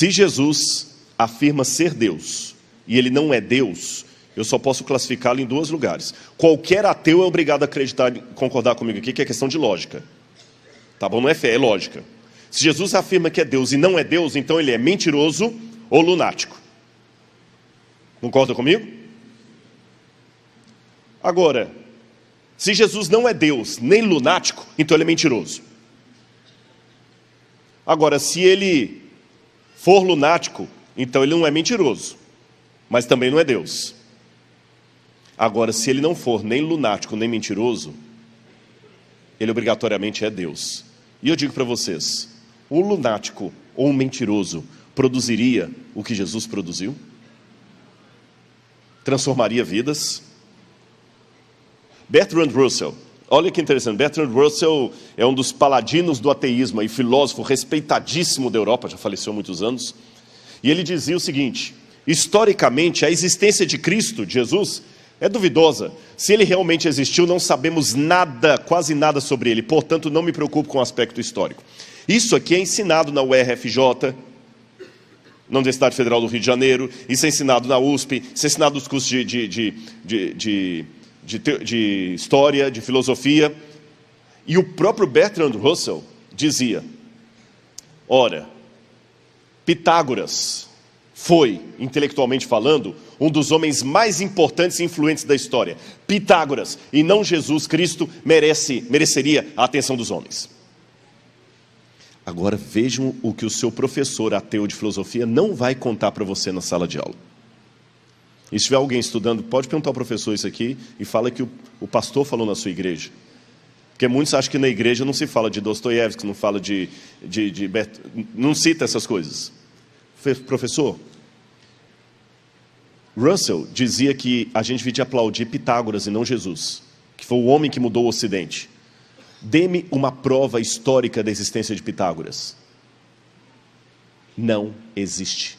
Se Jesus afirma ser Deus, e ele não é Deus, eu só posso classificá-lo em 2 lugares. Qualquer ateu é obrigado a acreditar, concordar comigo aqui, que é questão de lógica. Tá bom? Não é fé, é lógica. Se Jesus afirma que é Deus e não é Deus, então ele é mentiroso ou lunático. Concorda comigo? Agora, se Jesus não é Deus nem lunático, então ele é mentiroso. Agora, se ele for lunático, então ele não é mentiroso, mas também não é Deus. Agora, se ele não for nem lunático nem mentiroso, ele obrigatoriamente é Deus. E eu digo para vocês, um lunático ou um mentiroso produziria o que Jesus produziu? Transformaria vidas? Bertrand Russell, olha que interessante, Bertrand Russell é um dos paladinos do ateísmo e filósofo respeitadíssimo da Europa, já faleceu há muitos anos, e ele dizia o seguinte: historicamente a existência de Cristo, de Jesus, é duvidosa. Se ele realmente existiu, não sabemos nada, quase nada sobre ele, portanto não me preocupo com o aspecto histórico. Isso aqui é ensinado na UERFJ, na Universidade Federal do Rio de Janeiro, isso é ensinado na USP, isso é ensinado nos cursos de história, de filosofia. E o próprio Bertrand Russell dizia: ora, Pitágoras foi, intelectualmente falando, um dos homens mais importantes e influentes da história. Pitágoras, e não Jesus Cristo, mereceria a atenção dos homens. Agora vejam o que o seu professor ateu de filosofia não vai contar para você na sala de aula. E se tiver alguém estudando, pode perguntar ao professor isso aqui e fala que o pastor falou na sua igreja. Porque muitos acham que na igreja não se fala de Dostoiévski, não fala não cita essas coisas. Professor, Russell dizia que a gente devia aplaudir Pitágoras e não Jesus, que foi o homem que mudou o Ocidente. Dê-me uma prova histórica da existência de Pitágoras. Não existe.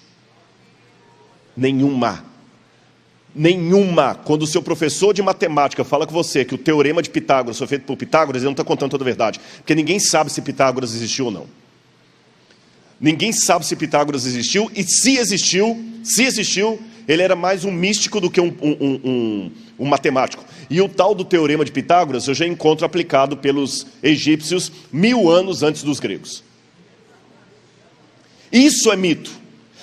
Nenhuma. Quando o seu professor de matemática fala com você que o teorema de Pitágoras foi feito por Pitágoras, ele não está contando toda a verdade, porque ninguém sabe se Pitágoras existiu ou não. Ninguém sabe se Pitágoras existiu, e se existiu, ele era mais um místico do que um matemático. E o tal do teorema de Pitágoras eu já encontro aplicado pelos egípcios 1000 anos antes dos gregos. Isso é mito.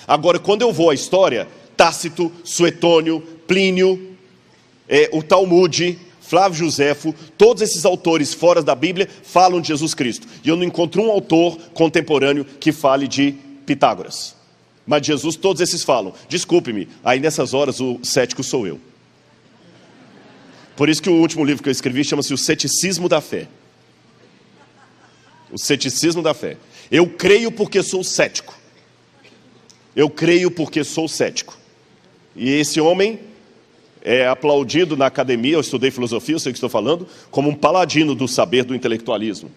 Agora, quando eu vou à história, Tácito, Suetônio, Plínio, o Talmude, Flávio Josefo, todos esses autores fora da Bíblia falam de Jesus Cristo. E eu não encontro um autor contemporâneo que fale de Pitágoras. Mas de Jesus todos esses falam. Desculpe-me, aí nessas horas o cético sou eu. Por isso que o último livro que eu escrevi chama-se O Ceticismo da Fé. O Ceticismo da Fé. Eu creio porque sou cético. Eu creio porque sou cético. E esse homem é aplaudido na academia, eu estudei filosofia, eu sei o que estou falando, como um paladino do saber do intelectualismo.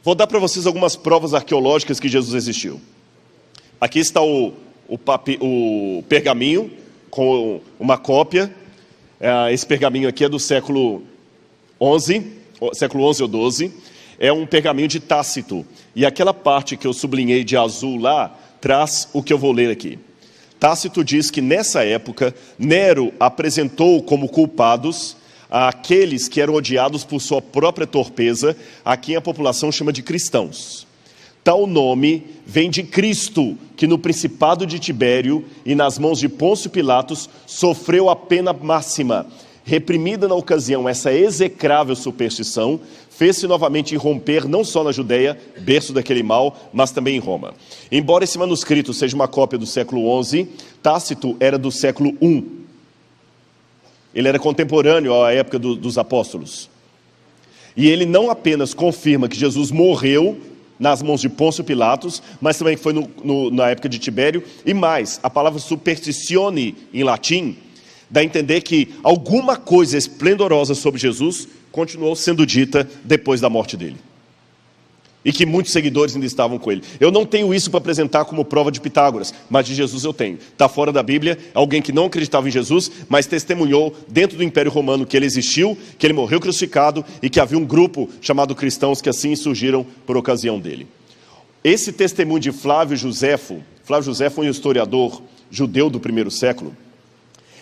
Vou dar para vocês algumas provas arqueológicas que Jesus existiu. Aqui está o pergaminho com uma cópia. Esse pergaminho aqui é do século XI ou XII. É um pergaminho de Tácito. E aquela parte que eu sublinhei de azul lá, traz o que eu vou ler aqui. Tácito diz que nessa época, Nero apresentou como culpados aqueles que eram odiados por sua própria torpeza, a quem a população chama de cristãos. Tal nome vem de Cristo, que no principado de Tibério e nas mãos de Pôncio Pilatos sofreu a pena máxima. Reprimida na ocasião essa execrável superstição, fez-se novamente irromper não só na Judéia, berço daquele mal, mas também em Roma. Embora esse manuscrito seja uma cópia do século XI, Tácito era do século I. Ele era contemporâneo à época dos apóstolos. E ele não apenas confirma que Jesus morreu nas mãos de Pôncio Pilatos, mas também foi na época de Tibério, e mais, a palavra superstitione em latim dá a entender que alguma coisa esplendorosa sobre Jesus continuou sendo dita depois da morte dele. E que muitos seguidores ainda estavam com ele. Eu não tenho isso para apresentar como prova de Pitágoras, mas de Jesus eu tenho. Está fora da Bíblia, alguém que não acreditava em Jesus, mas testemunhou dentro do Império Romano que ele existiu, que ele morreu crucificado e que havia um grupo chamado cristãos que assim surgiram por ocasião dele. Esse testemunho de Flávio Josefo foi um historiador judeu do primeiro século,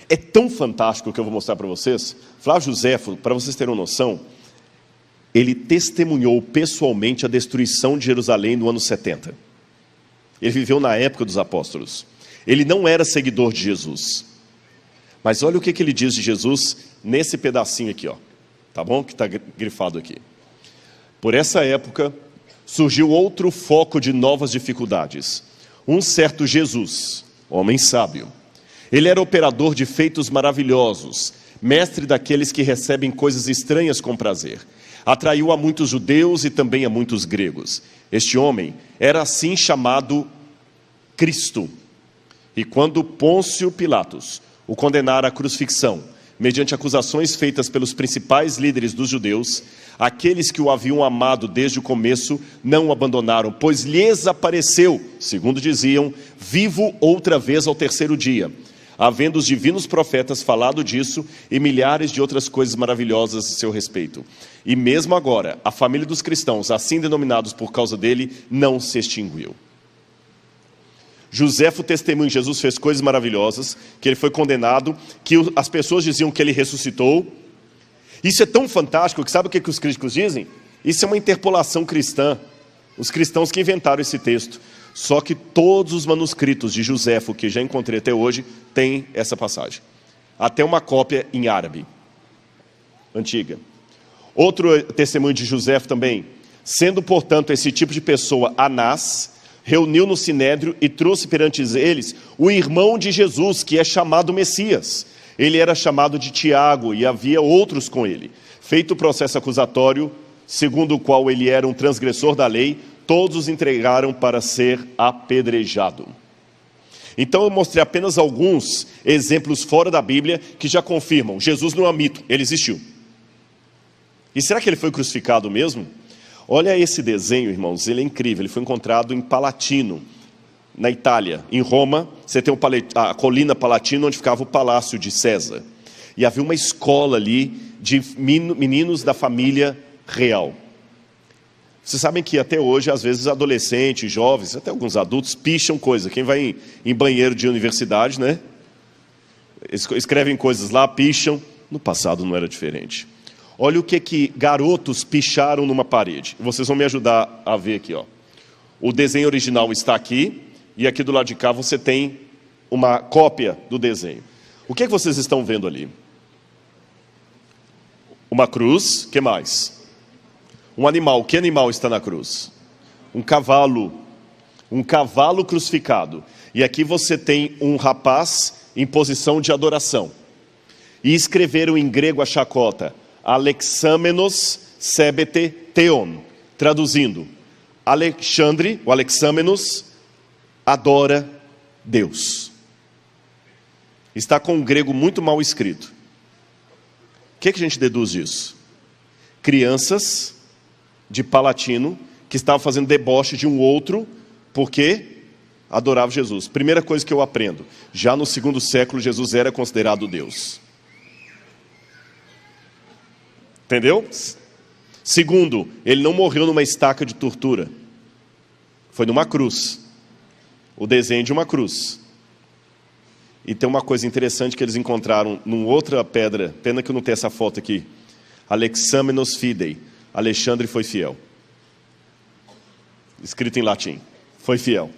é tão fantástico que eu vou mostrar para vocês. Flávio Josefo, para vocês terem uma noção, ele testemunhou pessoalmente a destruição de Jerusalém no ano 70. Ele viveu na época dos apóstolos. Ele não era seguidor de Jesus. Mas olha o que ele diz de Jesus nesse pedacinho aqui, ó. Tá bom? Que está grifado aqui. Por essa época, surgiu outro foco de novas dificuldades. Um certo Jesus, homem sábio. Ele era operador de feitos maravilhosos, mestre daqueles que recebem coisas estranhas com prazer. Atraiu a muitos judeus e também a muitos gregos. Este homem era assim chamado Cristo. E quando Pôncio Pilatos o condenara à crucifixão, mediante acusações feitas pelos principais líderes dos judeus, aqueles que o haviam amado desde o começo não o abandonaram, pois lhes apareceu, segundo diziam, vivo outra vez ao terceiro dia, havendo os divinos profetas falado disso e milhares de outras coisas maravilhosas a seu respeito. E mesmo agora, a família dos cristãos, assim denominados por causa dele, não se extinguiu. Joséfo testemunha que Jesus fez coisas maravilhosas, que ele foi condenado, que as pessoas diziam que ele ressuscitou. Isso é tão fantástico que sabe o que os críticos dizem? Isso é uma interpolação cristã. Os cristãos que inventaram esse texto. Só que todos os manuscritos de Joséfo, que já encontrei até hoje, têm essa passagem. Até uma cópia em árabe, antiga. Outro testemunho de Joséfo também. Sendo, portanto, esse tipo de pessoa Anás, reuniu no Sinédrio e trouxe perante eles o irmão de Jesus, que é chamado Messias. Ele era chamado de Tiago e havia outros com ele. Feito o processo acusatório, segundo o qual ele era um transgressor da lei, todos os entregaram para ser apedrejado. Então eu mostrei apenas alguns exemplos fora da Bíblia que já confirmam, Jesus não é um mito, ele existiu. E será que ele foi crucificado mesmo? Olha esse desenho, irmãos, ele é incrível, ele foi encontrado em Palatino, na Itália. Em Roma, você tem a colina Palatina, onde ficava o palácio de César. E havia uma escola ali de meninos da família real. Vocês sabem que até hoje, às vezes, adolescentes, jovens, até alguns adultos, picham coisa. Quem vai em banheiro de universidade, né? Escrevem coisas lá, picham. No passado não era diferente. Olha o que garotos picharam numa parede. Vocês vão me ajudar a ver aqui, ó. O desenho original está aqui, e aqui do lado de cá você tem uma cópia do desenho. O que vocês estão vendo ali? Uma cruz, o que mais? Um animal, que animal está na cruz? Um cavalo crucificado. E aqui você tem um rapaz em posição de adoração. E escreveram em grego a chacota, Alexamenos sebete theon, traduzindo, Alexandre, o Alexamenos, adora Deus. Está com um grego muito mal escrito. O que a gente deduz disso? Crianças de Palatino que estavam fazendo deboche de um outro porque adorava Jesus. Primeira coisa que eu aprendo, já no segundo século Jesus era considerado Deus. Entendeu? Segundo, ele não morreu numa estaca de tortura. Foi numa cruz. O desenho de uma cruz. E tem uma coisa interessante que eles encontraram numa outra pedra. Pena que eu não tenho essa foto aqui. Alexamenos fidei. Alexandre foi fiel. Escrito em latim. Foi fiel.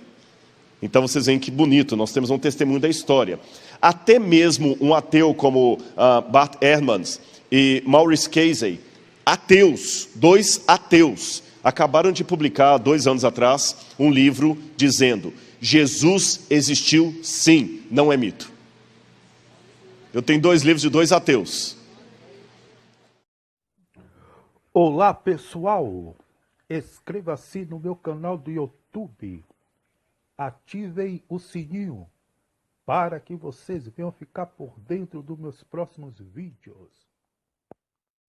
Então vocês veem que bonito. Nós temos um testemunho da história. Até mesmo um ateu como Bart Ehrmans e Maurice Casey, ateus, dois ateus, acabaram de publicar, 2 anos atrás, um livro dizendo, Jesus existiu sim, não é mito. Eu tenho 2 livros de 2 ateus. Olá pessoal, inscreva-se no meu canal do YouTube, ativem o sininho para que vocês venham ficar por dentro dos meus próximos vídeos.